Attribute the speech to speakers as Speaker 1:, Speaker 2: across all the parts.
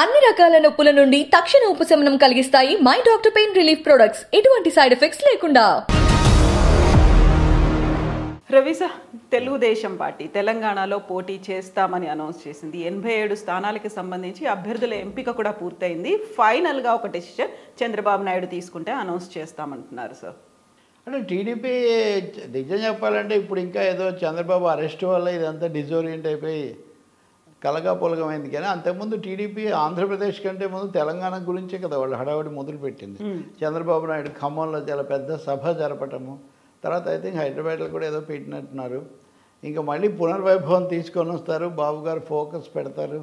Speaker 1: అన్ని రకాల నొప్పుల నుండి తక్షణ ఉపశమనం కలిగిస్తాయి my doctor pain relief products. ఎటువంటి సైడ్ ఎఫెక్ట్స్ లేకుండా.
Speaker 2: రవిస, తెలుగుదేశం పార్టీ తెలంగాణలో పోటీ చేస్తామని అనౌన్స్ చేసింది. 87 స్థానాలకి సంబంధించి అభ్యర్థుల ఎంపిక కూడా పూర్తయింది. ఫైనల్గా ఒక డెసిషన్ చంద్రబాబు నాయుడు తీసుకుంటే అనౌన్స్ చేస్తామంటున్నారు సార్.
Speaker 3: అంటే టీడీపీ నిజం చెప్పాలంటే ఇప్పుడు ఇంకా ఏదో చంద్రబాబు అరెస్ట్ వల్ల ఇదంతా డిజోరియంట్ అయిపోయి కలగా పొలగమైంది. కానీ అంతకుముందు టీడీపీ ఆంధ్రప్రదేశ్ కంటే ముందు తెలంగాణ గురించే కదా వాళ్ళు హడావుడి మొదలుపెట్టింది. చంద్రబాబు నాయుడు ఖమ్మంలో చాలా పెద్ద సభ జరపటము, తర్వాత ఐ థింక్ హైదరాబాద్లో కూడా ఏదో పెట్టినట్టున్నారు. ఇంకా మళ్ళీ పునర్వైభవం తీసుకొని వస్తారు, బాబు గారు ఫోకస్ పెడతారు.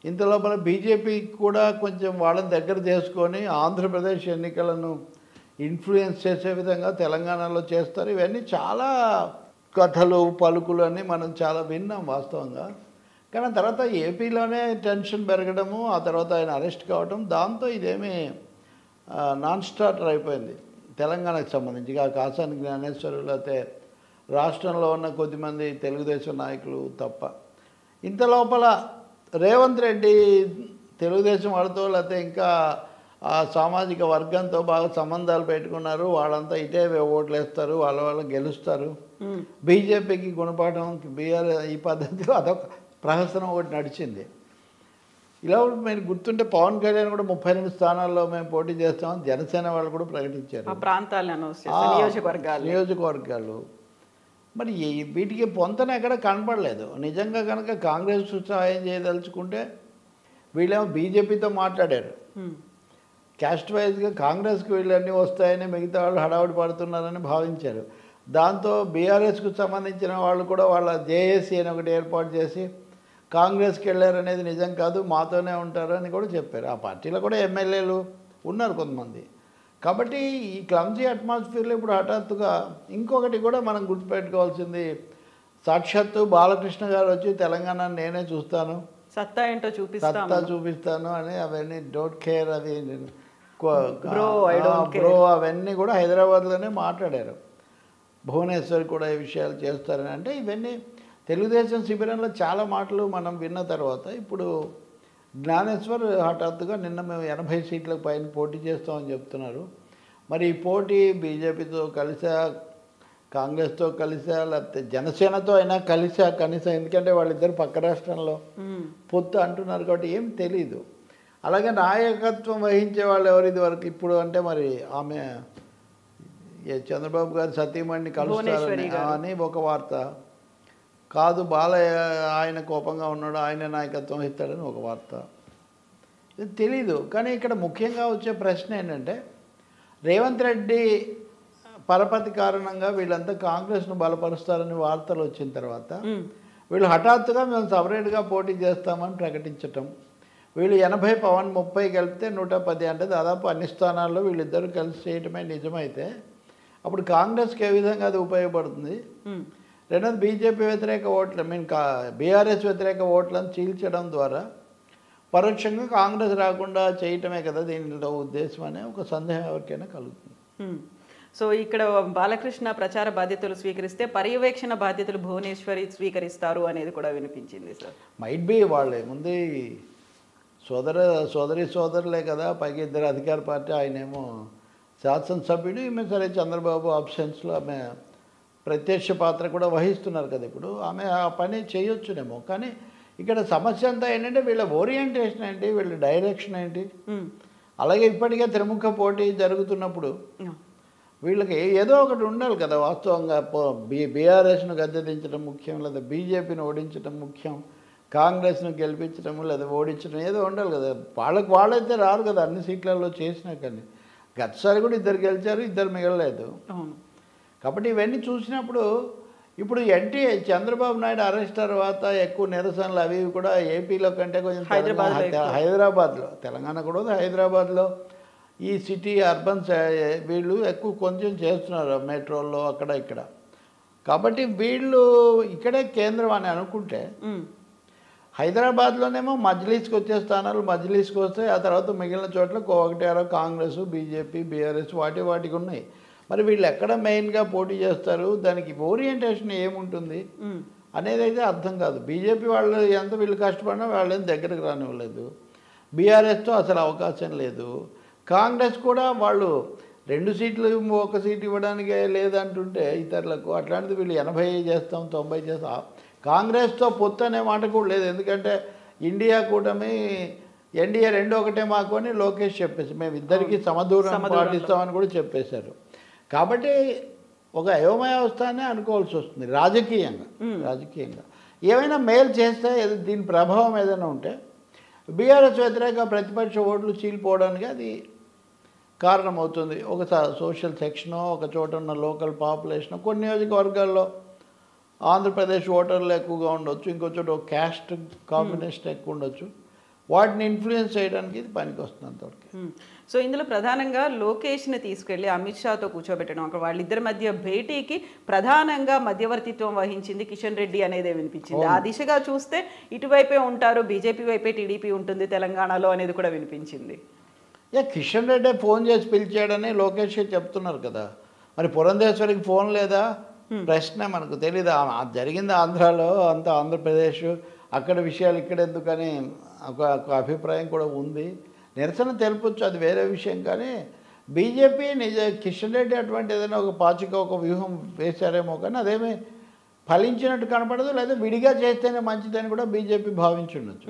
Speaker 3: ఇంత లోపల బీజేపీ కూడా కొంచెం వాళ్ళని దగ్గర చేసుకొని ఆంధ్రప్రదేశ్ ఎన్నికలను ఇన్ఫ్లుయెన్స్ చేసే విధంగా తెలంగాణలో చేస్తారు. ఇవన్నీ చాలా కథలు పలుకులు అని మనం చాలా విన్నాం వాస్తవంగా. కానీ తర్వాత ఏపీలోనే టెన్షన్ పెరగడము, ఆ తర్వాత ఆయన అరెస్ట్ కావడం, దాంతో ఇదేమీ నాన్ స్టార్టర్ అయిపోయింది తెలంగాణకు సంబంధించి. కాసాని జ్ఞానేశ్వరులు అయితే రాష్ట్రంలో ఉన్న కొద్దిమంది తెలుగుదేశం నాయకులు తప్ప. ఇంత లోపల రేవంత్ రెడ్డి తెలుగుదేశం వాళ్ళతో లేకపోతే ఇంకా ఆ సామాజిక వర్గంతో బాగా సంబంధాలు పెట్టుకున్నారు. వాళ్ళంతా ఇటే ఓట్లు వేస్తారు, వాళ్ళ గెలుస్తారు. బీజేపీకి గుణపాఠం బీఆర్ ఈ పద్ధతిలో అదొక ప్రహసనం ఒకటి నడిచింది. ఇలా మీరు గుర్తుంటే పవన్ కళ్యాణ్ కూడా 32 స్థానాల్లో మేము పోటీ చేస్తామని జనసేన వాళ్ళు కూడా ప్రకటించారు. నియోజకవర్గాలు మరి వీటికి పొంతన ఎక్కడ కనపడలేదు. నిజంగా కనుక కాంగ్రెస్ సహాయం చేయదలుచుకుంటే వీళ్ళేమో బీజేపీతో మాట్లాడారు. క్యాస్ట్ వైజ్గా కాంగ్రెస్కి వీళ్ళన్నీ వస్తాయని మిగతా వాళ్ళు హడావుడి పడుతున్నారని భావించారు. దాంతో బీఆర్ఎస్కు సంబంధించిన వాళ్ళు కూడా వాళ్ళ జేఏసీ అని ఒకటి ఏర్పాటు చేసి కాంగ్రెస్కి వెళ్ళారనేది నిజం కాదు, మాతోనే ఉంటారు అని కూడా చెప్పారు. ఆ పార్టీలో కూడా ఎమ్మెల్యేలు ఉన్నారు కొంతమంది. కాబట్టి ఈ క్లమ్జీ అట్మాస్ఫియర్లో ఇప్పుడు హఠాత్తుగా ఇంకొకటి కూడా మనం గుర్తుపెట్టుకోవాల్సింది, సాక్షాత్తు బాలకృష్ణ గారు వచ్చి తెలంగాణ నేనే చూస్తాను,
Speaker 2: సత్తా ఏంటో
Speaker 3: చూపిస్తాను అని అవన్నీ డోంట్ కేర్ అది బ్రో అవన్నీ కూడా హైదరాబాద్లోనే మాట్లాడారు. భువనేశ్వర్ కూడా ఈ విషయాలు చేస్తారని. అంటే ఇవన్నీ తెలుగుదేశం శిబిరంలో చాలా మాటలు మనం విన్న తర్వాత ఇప్పుడు జ్ఞానేశ్వర్ హఠాత్తుగా నిన్న మేము 80 సీట్లకు పైన పోటీ చేస్తామని చెప్తున్నారు. మరి ఈ పోటీ బీజేపీతో కలిసా, కాంగ్రెస్తో కలిసా, లేకపోతే జనసేనతో అయినా కలిసా కనీసం, ఎందుకంటే వాళ్ళిద్దరు పక్క రాష్ట్రంలో పొత్తు అంటున్నారు కాబట్టి ఏం తెలీదు. అలాగే నాయకత్వం వహించే వాళ్ళు ఎవరు ఇది వరకు ఇప్పుడు అంటే మరి ఆమె చంద్రబాబు గారు సతీమణిని కలుస్తారని అని ఒక వార్త, కాదు బాలయ్య ఆయన కోపంగా ఉన్నాడు ఆయన నాయకత్వం ఇస్తాడని ఒక వార్త. ఇది తెలీదు. కానీ ఇక్కడ ముఖ్యంగా వచ్చే ప్రశ్న ఏంటంటే, రేవంత్ రెడ్డి పరపతి కారణంగా వీళ్ళంతా కాంగ్రెస్ను బలపరుస్తారని వార్తలు వచ్చిన తర్వాత వీళ్ళు హఠాత్తుగా మేము సపరేట్గా పోటీ చేస్తామని ప్రకటించటం, వీళ్ళు 80 పవన్ 30 కలిపితే 110 అంటే దాదాపు అన్ని స్థానాల్లో వీళ్ళిద్దరూ కలిసి చేయటమే నిజమైతే అప్పుడు కాంగ్రెస్కి ఏ విధంగా అది ఉపయోగపడుతుంది. రెండోది బీజేపీ వ్యతిరేక ఓట్లు బీఆర్ఎస్ వ్యతిరేక ఓట్లను చీల్చడం ద్వారా పరోక్షంగా కాంగ్రెస్ రాకుండా చేయటమే కదా దీనిలో ఉద్దేశం అనే ఒక సందేహం ఎవరికైనా కలుగుతుంది.
Speaker 2: సో ఇక్కడ బాలకృష్ణ ప్రచార బాధ్యతలు స్వీకరిస్తే పర్యవేక్షణ బాధ్యతలు భువనేశ్వరి స్వీకరిస్తారు అనేది కూడా వినిపించింది సార్.
Speaker 3: మైట్ బీ వాళ్ళే ముందు సోదరులే కదా, పైకి ఇద్దరు అధికార పార్టీ, ఆయనేమో శాసనసభ్యుడు, ఈమె సరే చంద్రబాబు ఆప్షన్స్లో ఆమె ప్రత్యక్ష పాత్ర కూడా వహిస్తున్నారు కదా. ఇప్పుడు ఆమె ఆ పని చేయొచ్చునేమో. కానీ ఇక్కడ సమస్య అంతా ఏంటంటే వీళ్ళ ఓరియంటేషన్ ఏంటి, వీళ్ళ డైరెక్షన్ ఏంటి. అలాగే ఇప్పటికే త్రిముఖ పోటీ జరుగుతున్నప్పుడు వీళ్ళకి ఏదో ఒకటి ఉండాలి కదా. వాస్తవంగా బీఆర్ఎస్ను గద్దెదించడం ముఖ్యం, లేదా బీజేపీని ఓడించడం ముఖ్యం, కాంగ్రెస్ను గెలిపించడం లేదా ఓడించడం ఏదో ఉండాలి కదా. వాళ్ళైతే రారు కదా అన్ని సీట్లలో చేసినా. కానీ గతసారి కూడా ఇద్దరు గెలిచారు, ఇద్దరు మిగలలేదు. కాబట్టి ఇవన్నీ చూసినప్పుడు ఇప్పుడు చంద్రబాబు నాయుడు అరెస్ట్ తర్వాత ఎక్కువ నిరసనలు అవి కూడా ఏపీలో కంటే కొంచెం హైదరాబాద్లో, తెలంగాణ కూడా హైదరాబాద్లో ఈ సిటీ అర్బన్స్ వీళ్ళు ఎక్కువ కొంచెం చేస్తున్నారు మెట్రోల్లో అక్కడ ఇక్కడ. కాబట్టి వీళ్ళు ఇక్కడే కేంద్రం అని అనుకుంటే హైదరాబాద్లోనేమో మజ్లీస్కి వచ్చే స్థానాలు మజ్లీస్కి వస్తాయి. ఆ తర్వాత మిగిలిన చోట్ల ఒకటి అరో కాంగ్రెస్, బీజేపీ, బీఆర్ఎస్ వాటికి ఉన్నాయి. మరి వీళ్ళు ఎక్కడ మెయిన్గా పోటీ చేస్తారు, దానికి ఓరియంటేషన్ ఏముంటుంది అనేది అయితే అర్థం కాదు. బీజేపీ వాళ్ళు ఎంత వీళ్ళు కష్టపడినా వాళ్ళేం దగ్గరకు రానివ్వలేదు. బీఆర్ఎస్తో అసలు అవకాశం లేదు. కాంగ్రెస్ కూడా వాళ్ళు 2 సీట్లు 1 సీటు ఇవ్వడానికే లేదంటుంటే ఇతరులకు, అట్లాంటిది వీళ్ళు 80 చేస్తాం 90 చేస్తాం. కాంగ్రెస్తో పొత్తు అనే మాట కూడా లేదు. ఎందుకంటే ఇండియా కూటమి ఎన్డీఏ 2 ఒకటే మాకు అని లోకేష్ చెప్పేసి మేము ఇద్దరికి సమదూరం పాటిస్తామని కూడా చెప్పేశారు. కాబట్టి ఒక అయోమయావస్థనే అనుకోవాల్సి వస్తుంది రాజకీయంగా. ఏమైనా మేలు చేస్తే దీని ప్రభావం ఏదైనా ఉంటే బీఆర్ఎస్ వ్యతిరేక ప్రతిపక్ష ఓట్లు చీలిపోవడానికి అది కారణమవుతుంది. ఒక సోషల్ సెక్షనో, ఒక చోట ఉన్న లోకల్ పాపులేషన్, కొన్ని నియోజకవర్గాల్లో ఆంధ్రప్రదేశ్ ఓటర్లు ఎక్కువగా ఉండొచ్చు, ఇంకో చోట ఒక క్యాస్ట్ కాంబినేషన్ ఎక్కువ ఉండొచ్చు. వాటిని ఇన్ఫ్లుయెన్స్ చేయడానికి ఇది పనికి వస్తుంది అంతవరకు.
Speaker 2: సో ఇందులో ప్రధానంగా లోకేష్ని తీసుకెళ్లి అమిత్ షాతో కూర్చోబెట్టడం, అక్కడ వాళ్ళిద్దరి మధ్య భేటీకి ప్రధానంగా మధ్యవర్తిత్వం వహించింది కిషన్ రెడ్డి అనేదే వినిపించింది. ఆ దిశగా చూస్తే ఇటువైపే ఉంటారు, బీజేపీ వైపే టీడీపీ ఉంటుంది తెలంగాణలో అనేది కూడా వినిపించింది.
Speaker 3: కిషన్ రెడ్డి ఫోన్ చేసి పిలిచాడని లోకేష్ చెప్తున్నారు కదా. మరి పురంధేశ్వరికి ఫోన్ లేదా ప్రశ్న మనకు తెలీదు. జరిగింది ఆంధ్రాలో, అంత ఆంధ్రప్రదేశ్, అక్కడ విషయాలు ఇక్కడ ఎందుకని ఒక అభిప్రాయం కూడా ఉంది. నిరసన తెలుపొచ్చు, అది వేరే విషయం. కానీ బీజేపీ కిషన్ రెడ్డి అటువంటి ఏదైనా ఒక వ్యూహం వేశారేమో, కానీ అదేమీ ఫలించినట్టు కనపడదు. లేదా విడిగా చేస్తేనే మంచిదని కూడా బీజేపీ భావించుండొచ్చు.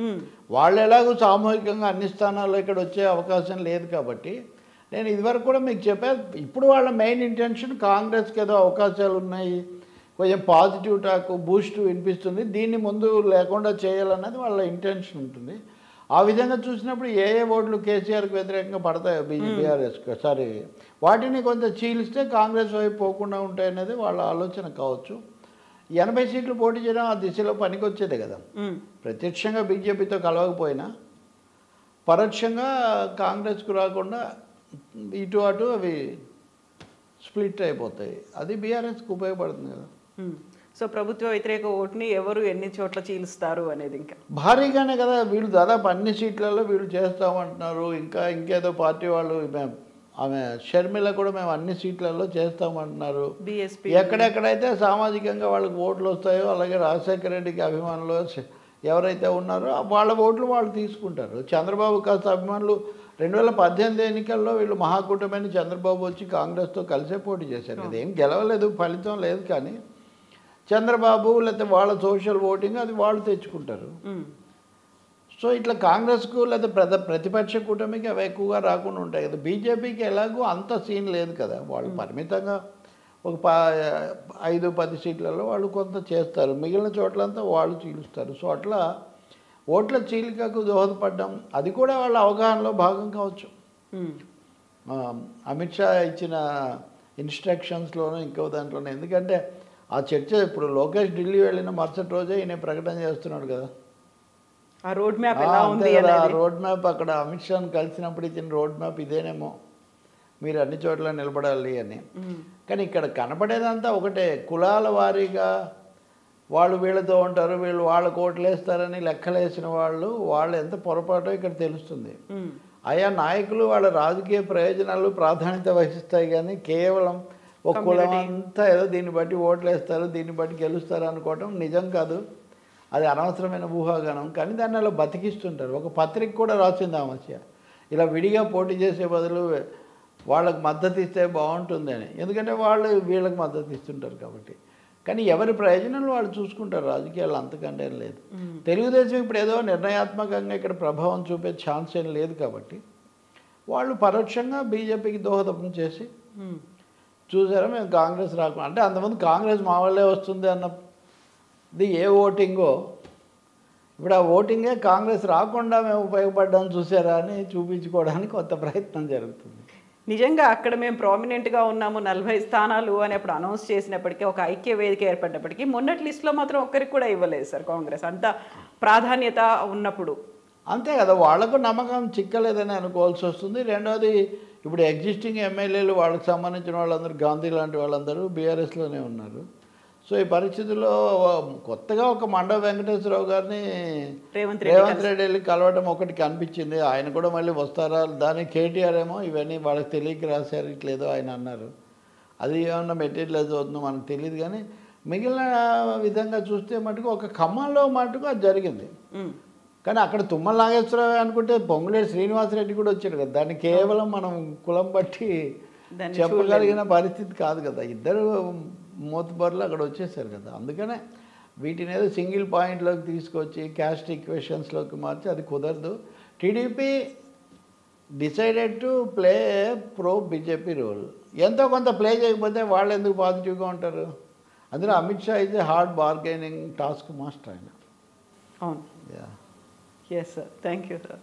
Speaker 3: వాళ్ళు ఎలాగో సామూహికంగా అన్ని స్థానాల్లో ఇక్కడ వచ్చే అవకాశం లేదు కాబట్టి, నేను ఇదివరకు కూడా మీకు చెప్పాను, ఇప్పుడు వాళ్ళ మెయిన్ ఇంటెన్షన్ కాంగ్రెస్కి ఏదో అవకాశాలు ఉన్నాయి, కొంచెం పాజిటివ్ టాక్ బూస్ట్ వినిపిస్తుంది, దీన్ని ముందు లేకుండా చేయాలన్నది వాళ్ళ ఇంటెన్షన్ ఉంటుంది. ఆ విధంగా చూసినప్పుడు ఏ ఓట్లు కేసీఆర్కి వ్యతిరేకంగా పడతాయో బీఆర్ఎస్కి, వాటిని కొంత చీలిస్తే కాంగ్రెస్ వైపు పోకుండా ఉంటాయనేది వాళ్ళ ఆలోచన కావచ్చు. 80 సీట్లు పోటీ చేయడం ఆ దిశలో పనికొచ్చేదే కదా. ప్రత్యక్షంగా బీజేపీతో కలవకపోయినా పరోక్షంగా కాంగ్రెస్కు రాకుండా ఇటు అటు అవి స్ప్లిట్ అయిపోతాయి. అది బీఆర్ఎస్కి ఉపయోగపడుతుంది కదా.
Speaker 2: సో ప్రభుత్వ వ్యతిరేక ఓటుని ఎవరు ఎన్ని చోట్ల చీలుస్తారు అనేది ఇంకా
Speaker 3: భారీగానే కదా. వీళ్ళు దాదాపు అన్ని సీట్లలో వీళ్ళు చేస్తామంటున్నారు. ఇంకేదో పార్టీ వాళ్ళు, ఆమె షర్మిల కూడా మేము అన్ని సీట్లలో చేస్తామంటున్నారు.
Speaker 2: బీఎస్పీ
Speaker 3: ఎక్కడెక్కడైతే సామాజికంగా వాళ్ళకి ఓట్లు వస్తాయో, అలాగే రాజశేఖర రెడ్డికి అభిమానులు ఎవరైతే ఉన్నారో వాళ్ళ ఓట్లు వాళ్ళు తీసుకుంటారు. చంద్రబాబు కాస్త అభిమానులు 2018 ఎన్నికల్లో వీళ్ళు మహాకూటమిని చంద్రబాబు వచ్చి కాంగ్రెస్తో కలిసే పోటీ చేశారు కదా. ఏం గెలవలేదు, ఫలితం లేదు. కానీ చంద్రబాబు లేకపోతే వాళ్ళ సోషల్ ఓటింగ్ అది వాళ్ళు తెచ్చుకుంటారు. సో ఇట్లా కాంగ్రెస్కు లేదా ప్రతిపక్ష కూటమికి అవి ఎక్కువగా రాకుండా ఉంటాయి కదా. బీజేపీకి ఎలాగో అంత సీన్ లేదు కదా. వాళ్ళు పరిమితంగా ఒక 5-10 సీట్లలో వాళ్ళు కొంత చేస్తారు, మిగిలిన చోట్లంతా వాళ్ళు చీలుస్తారు. సో అట్లా ఓట్ల చీలికకు దోహదపడ్డం అది కూడా వాళ్ళ అవగాహనలో భాగం కావచ్చు. అమిత్ షా ఇచ్చిన ఇన్స్ట్రక్షన్స్లోనూ ఇంకో దాంట్లోనే. ఎందుకంటే ఆ చర్చ ఇప్పుడు లోకేష్ ఢిల్లీ వెళ్ళిన మరుసటి రోజే ఈయన ప్రకటన చేస్తున్నాడు కదా.
Speaker 2: ఆ రోడ్ మ్యాప్ ఎలా ఉంది,
Speaker 3: ఆ రోడ్ మ్యాప్ అక్కడ అమిత్ షాను కలిసినప్పుడు ఇచ్చిన రోడ్ మ్యాప్ ఇదేనేమో, మీరు అన్ని చోట్ల నిలబడాలి అని. కానీ ఇక్కడ కనపడేదంతా ఒకటే, కులాల వారీగా వాళ్ళు వీళ్ళతో ఉంటారు, వీళ్ళు వాళ్ళకు ఓట్లు వేస్తారని లెక్కలేసిన వాళ్ళు ఎంత పొరపాటో ఇక్కడ తెలుస్తుంది. ఆయా నాయకులు వాళ్ళ రాజకీయ ప్రయోజనాలు ప్రాధాన్యత వహిస్తాయి, కానీ కేవలం ఒక కులం అంతా ఏదో దీన్ని బట్టి ఓట్లు వేస్తారు, దీన్ని బట్టి గెలుస్తారు అనుకోవటం నిజం కాదు. అది అనవసరమైన ఊహాగానం. కానీ దాన్ని అలా బతికిస్తుంటారు. ఒక పత్రిక కూడా రాసింది ఆ మధ్య, ఇలా విడిగా పోటీ చేసే బదులు వాళ్ళకు మద్దతు ఇస్తే బాగుంటుంది అని. ఎందుకంటే వాళ్ళు వీళ్ళకి మద్దతు ఇస్తుంటారు కాబట్టి. కానీ ఎవరి ప్రయోజనాలు వాళ్ళు చూసుకుంటారు, రాజకీయాలు అంతకంటే లేదు. తెలుగుదేశం ఇప్పుడు ఏదో నిర్ణయాత్మకంగా ఇక్కడ ప్రభావం చూపే ఛాన్స్ ఏం లేదు కాబట్టి వాళ్ళు పరోక్షంగా బీజేపీకి దోహదం చేసి చూసారా మేము కాంగ్రెస్ రాకుండా, అంటే అంతమంది కాంగ్రెస్ మా వాళ్ళే వస్తుంది అన్నది ఏ ఓటింగో, ఇప్పుడు ఆ ఓటింగే కాంగ్రెస్ రాకుండా మేము ఉపయోగపడ్డామని చూసారా అని చూపించుకోవడానికి కొత్త ప్రయత్నం జరుగుతుంది.
Speaker 2: నిజంగా అక్కడ మేము ప్రామినెంట్గా ఉన్నాము 40 స్థానాలు అని అప్పుడు అనౌన్స్ చేసినప్పటికీ, ఒక ఐక్య వేదిక ఏర్పడినప్పటికీ మొన్నటి లిస్టులో మాత్రం ఒక్కరికి కూడా ఇవ్వలేదు సార్ కాంగ్రెస్, అంత ప్రాధాన్యత ఉన్నప్పుడు.
Speaker 3: అంతే కదా, వాళ్లకు నమ్మకం చిక్కలేదని అనుకోవాల్సి వస్తుంది. రెండోది ఇప్పుడు ఎగ్జిస్టింగ్ ఎమ్మెల్యేలు వాళ్ళకి సంబంధించిన వాళ్ళందరూ, గాంధీ లాంటి వాళ్ళందరూ బీఆర్ఎస్లోనే ఉన్నారు. సో ఈ పరిస్థితుల్లో కొత్తగా ఒక మండవ వెంకటేశ్వరరావు గారిని రేవంత్ రెడ్డి వెళ్ళి కలవడం ఒకటి కనిపించింది. ఆయన కూడా మళ్ళీ వస్తారా, దానికి కేటీఆర్ ఏమో ఇవన్నీ వాళ్ళకి తెలియక రాశారు ఇట్లేదో ఆయన అన్నారు. అది ఏమన్నా మెటీరియల్ అవుతుందో మనకు తెలియదు. కానీ మిగిలిన విధంగా చూస్తే మటుకు ఒక ఖమ్మంలో మటుకు అది జరిగింది. కానీ అక్కడ తుమ్మల నాగేశ్వరరావు అనుకుంటే పొంగులేటి శ్రీనివాసరెడ్డి కూడా వచ్చాడు కదా. దాన్ని కేవలం మనం కులం బట్టి చెప్పగలిగిన పరిస్థితి కాదు కదా. ఇద్దరు మోతుబర్లు అక్కడ వచ్చేసారు కదా. అందుకనే వీటిని ఏదో సింగిల్ పాయింట్లోకి తీసుకొచ్చి క్యాస్ట్ ఈక్వేషన్స్లోకి మార్చి అది కుదరదు. TDP decided to play pro BJP role. ఎంతో కొంత ప్లే చేయకపోతే వాళ్ళు ఎందుకు పాజిటివ్గా ఉంటారు? అందులో Amit Shah is a hard bargaining task master ఆయన.
Speaker 2: అవును.
Speaker 3: Yeah.
Speaker 2: Yes sir, thank you sir.